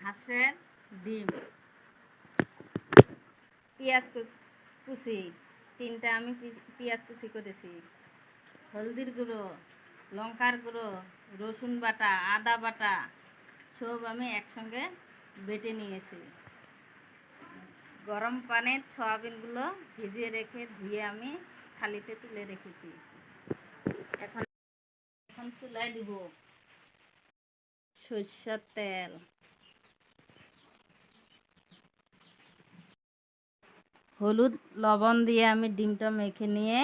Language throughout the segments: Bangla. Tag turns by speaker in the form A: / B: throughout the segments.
A: হাঁসের ডিম, পেঁয়াজ কুচি, 3টা আমি পেঁয়াজ কুচি করেছি, হলদির গুঁড়ো, লঙ্কার গুঁড়ো, রসুন বাটা, আদা বাটা সব আমি একসঙ্গে বেটে নিয়েছি। গরম পানির সয়াবিনগুলো ভিজিয়ে রেখে ধুয়ে আমি থালিতে তুলে রেখেছি। এখন চুলায় দিব সরষের তেল, হলুদ লবণ দিয়ে আমি ডিমটা মেখে নিয়ে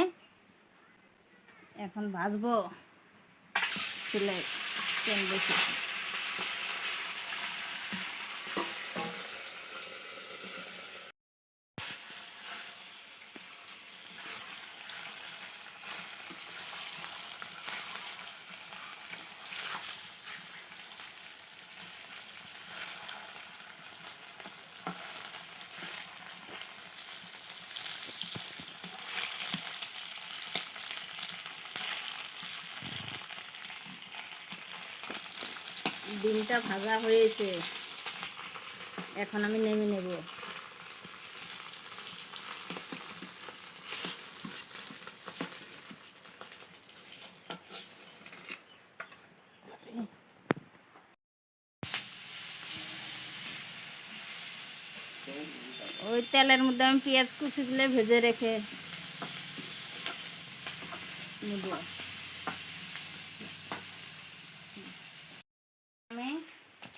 A: এখন ভাজবো। চুলায় তেল বসিয়েছি। ডিমটা ভাজা হয়েছে, এখন আমি নেমে নেব। ওই তেলের মধ্যে আমি পেঁয়াজ কুচিগুলো ভেজে রেখে নেব। আমি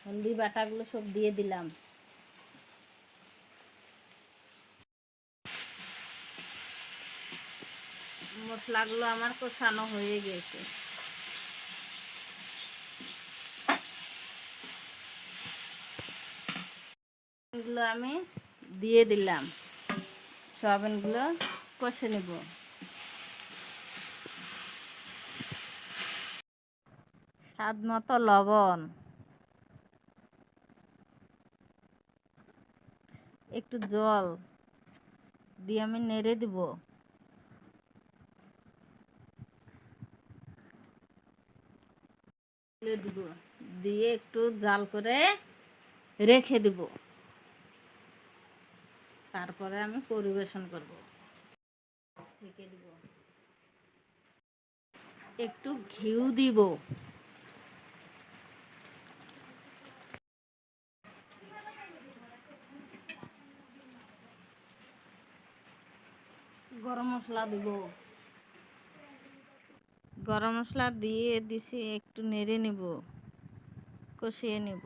A: হলদি বাটাগুলো সব দিয়ে দিলাম। মশলাগুলো আমার কষানো হয়ে গেছে। এগুলো আমি দিয়ে দিলাম, সয়াবিনগুলো কষে নেব। স্বাদ মতো লবণ, একটু জল দিয়ে আমি নেড়ে দিব। দিয়ে একটু জাল করে রেখে দিব, তারপরে আমি পরিবেশন করব। ঢেকে দিব, একটু ঘিউ দিব। গরম মশলা দিব, গরম মশলা দিয়ে দিছি, একটু নেড়ে নিব, কষিয়ে নিব।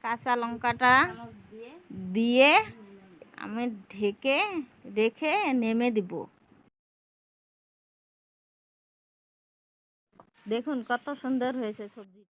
A: কাঁচা লঙ্কাটা দিয়ে আমি ঢেকে রেখে নেমে দিব। দেখুন কত সুন্দর হয়েছে সবজি।